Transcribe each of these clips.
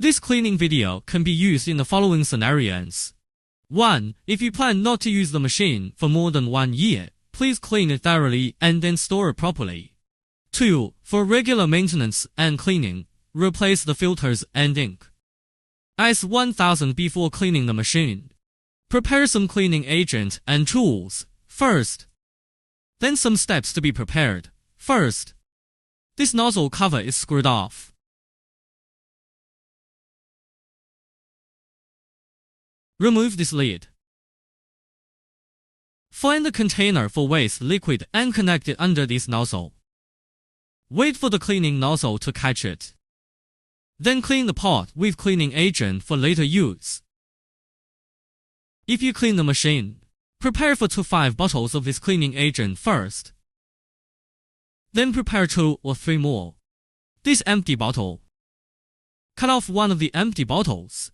This cleaning video can be used in the following scenarios. 1. If you plan not to use the machine for more than 1 year, please clean it thoroughly and then store it properly. 2. For regular maintenance and cleaning, replace the filters and ink. S1000 before cleaning the machine. Prepare some cleaning agent and tools, first. Then some steps to be prepared. First, this nozzle cover is screwed off. Remove this lid. Find the container for waste liquid and connect it under this nozzle. Wait for the cleaning nozzle to catch it. Then clean the pot with cleaning agent for later use. If you clean the machine, prepare 4 to 5 bottles of this cleaning agent first. Then prepare 2 or 3 more. This empty bottle. Cut off one of the empty bottles.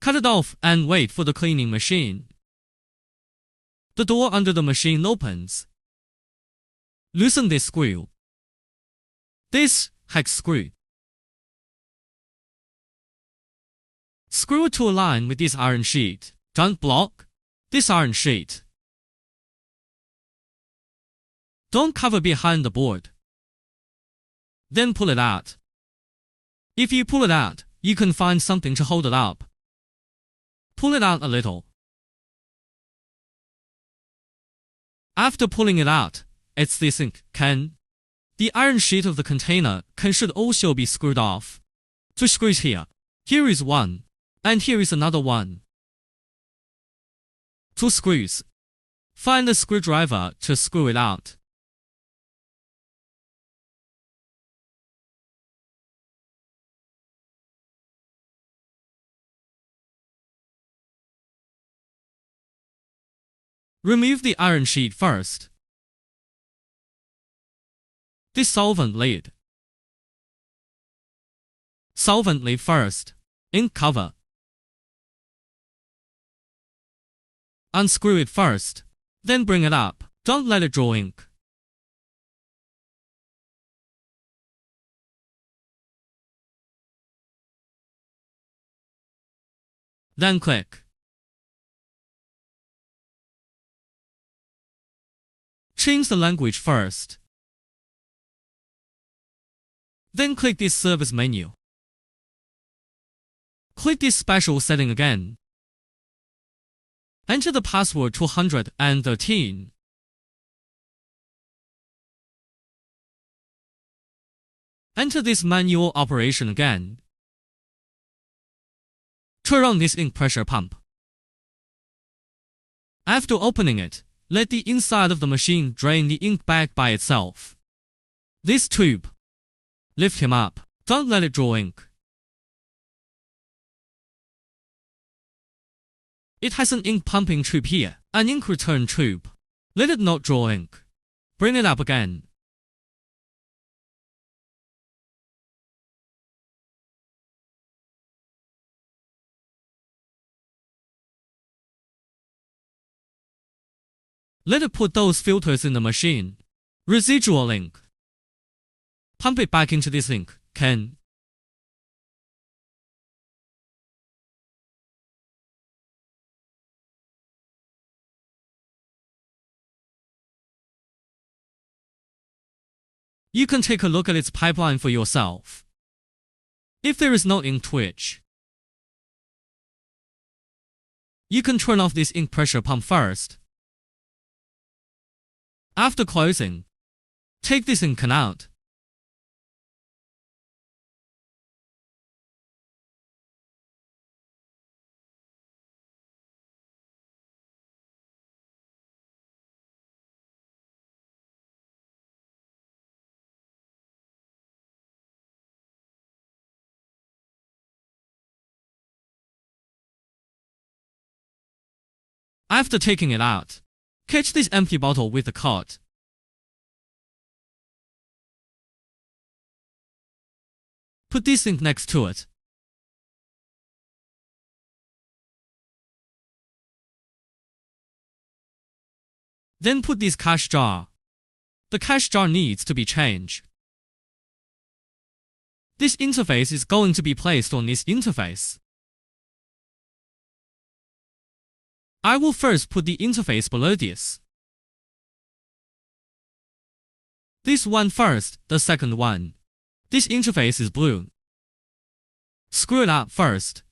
Cut it off and wait for the cleaning machine. The door under the machine opens. Loosen this screw. This hex screw. Screw it to align with this iron sheet. Don't block this iron sheet. Don't cover behind the board. Then pull it out. If you pull it out, you can find something to hold it up. Pull it out a little. After pulling it out, it's this ink can. The iron sheet of the container can should also be screwed off. 2 screws here. Here is one, and here is another one. 2 screws. Find the screwdriver to screw it out. Remove the iron sheet first. This solvent lid. Solvent lid first. Ink cover. Unscrew it first. Then bring it up. Don't let it draw ink. Then click. Change the language first. Then click this service menu. Click this special setting again. Enter the password 213. Enter this manual operation again. Turn on this ink pressure pump. After opening it, let the inside of the machine drain the ink back by itself. This tube. Lift him up. Don't let it draw ink. It has an ink pumping tube here, an ink return tube. Let it not draw ink. Bring it up again. Let it put those filters in the machine. Residual ink. Pump it back into this ink can. You can take a look at its pipeline for yourself. If there is no ink twitch, you can turn off this ink pressure pump first. After closing, take this ink can out. After taking it out, catch this empty bottle with the cord. Put this ink next to it. Then put this cash jar. The cash jar needs to be changed. This interface is going to be placed on this interface. I will first put the interface below this. This one first, the second one. This interface is blue. Screw it out first.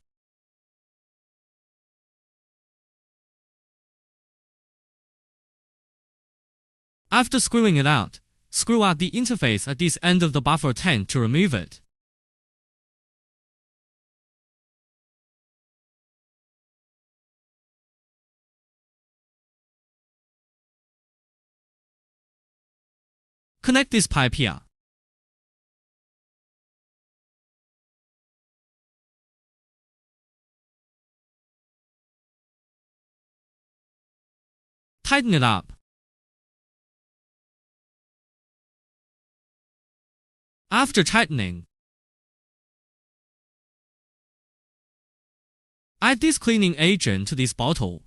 After screwing it out, screw out the interface at this end of the buffer tank to remove it. Connect this pipe here. Tighten it up. After tightening, add this cleaning agent to this bottle.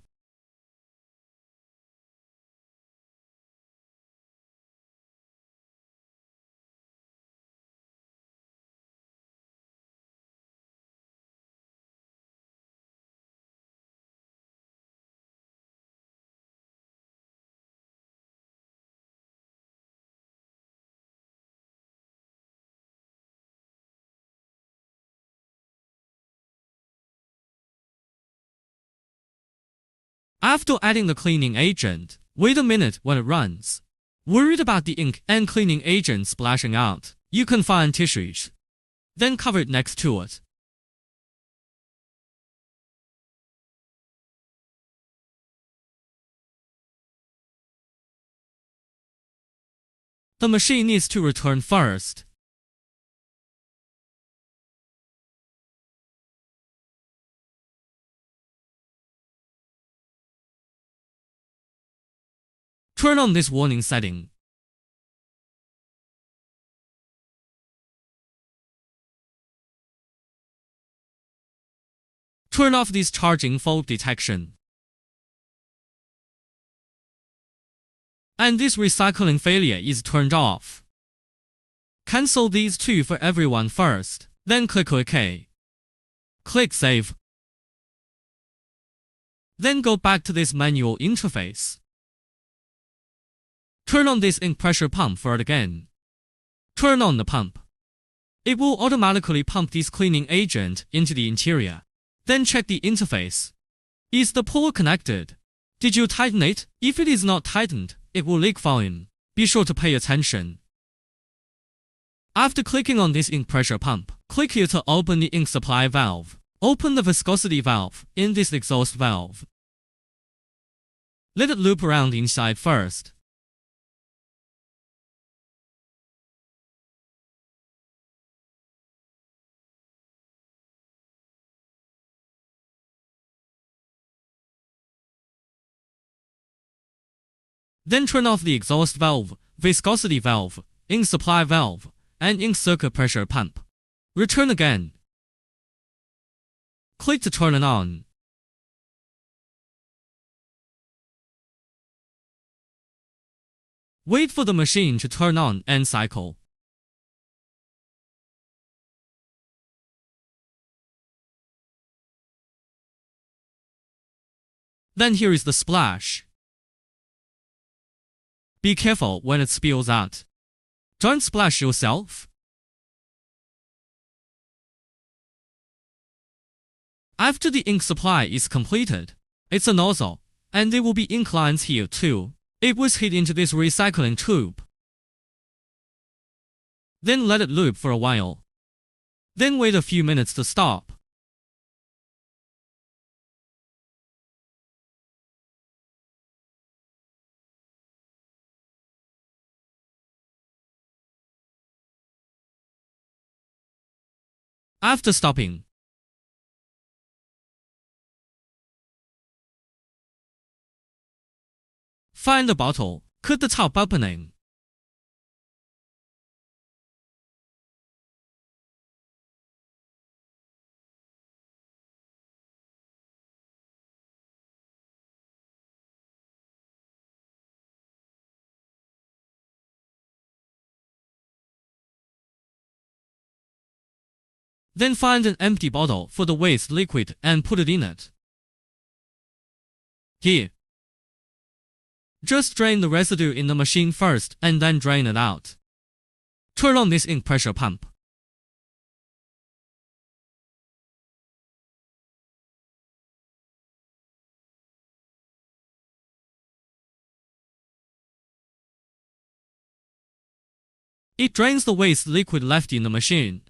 After adding the cleaning agent, wait a minute when it runs. Worried about the ink and cleaning agent splashing out, you can find tissues. Then cover it next to it. The machine needs to return first. Turn on this warning setting. Turn off this charging fault detection. And this recycling failure is turned off. Cancel these two for everyone first, then click OK. Click Save. Then go back to this manual interface. Turn on this ink pressure pump for it again. Turn on the pump. It will automatically pump this cleaning agent into the interior. Then check the interface. Is the port connected? Did you tighten it? If it is not tightened, it will leak foam. Be sure to pay attention. After clicking on this ink pressure pump, click here to open the ink supply valve. Open the viscosity valve in this exhaust valve. Let it loop around inside first. Then turn off the exhaust valve, viscosity valve, ink supply valve, and ink circuit pressure pump. Return again. Click to turn it on. Wait for the machine to turn on and cycle. Then here is the splash. Be careful when it spills out. Don't splash yourself. After the ink supply is completed, it's a nozzle, and there will be ink lines here too. It was hit into this recycling tube. Then let it loop for a while. Then wait a few minutes to stop. After stopping, find the bottle, cut the top opening. Then find an empty bottle for the waste liquid and put it in it. Here, just drain the residue in the machine first and then drain it out. Turn on this ink pressure pump. It drains the waste liquid left in the machine.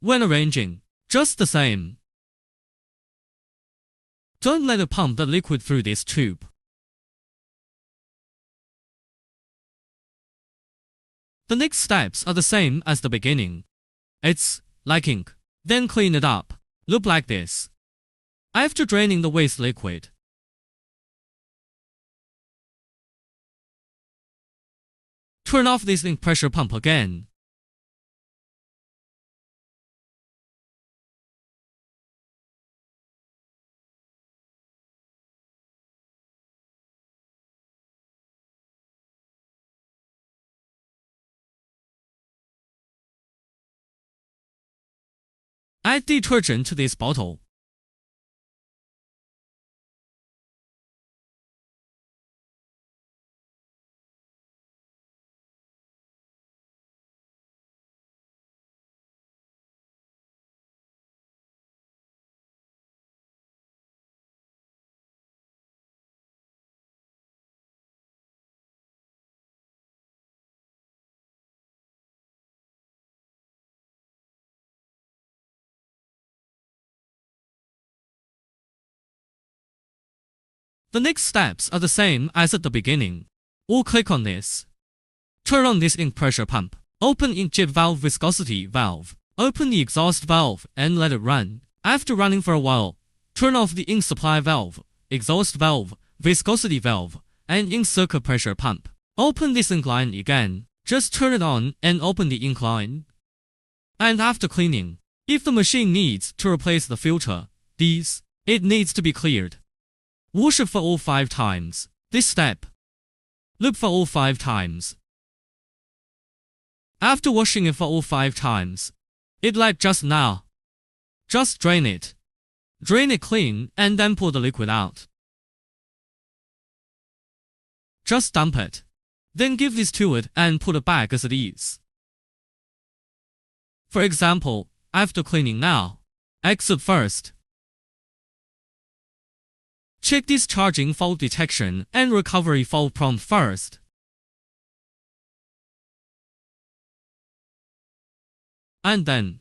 When arranging, just the same. Don't let it pump the liquid through this tube. The next steps are the same as the beginning. It's like ink. Then clean it up. Look like this. After draining the waste liquid, turn off this ink pressure pump again. Add detergent to this bottle. The next steps are the same as at the beginning. Or click on this. Turn on this ink pressure pump. Open inkjet valve viscosity valve. Open the exhaust valve and let it run. After running for a while, turn off the ink supply valve, exhaust valve, viscosity valve, and ink circuit pressure pump. Open this ink line again. Just turn it on and open the ink line. And after cleaning, if the machine needs to replace the filter, it needs to be cleared. Wash it for all 5 times. This step. Look for all 5 times. After washing it for all 5 times, it like just now. Just drain it. Drain it clean and then pour the liquid out. Just dump it. Then give this to it and put it back as it is. For example, after cleaning now, exit first. Check discharging fault detection and recovery fault prompt first. And then,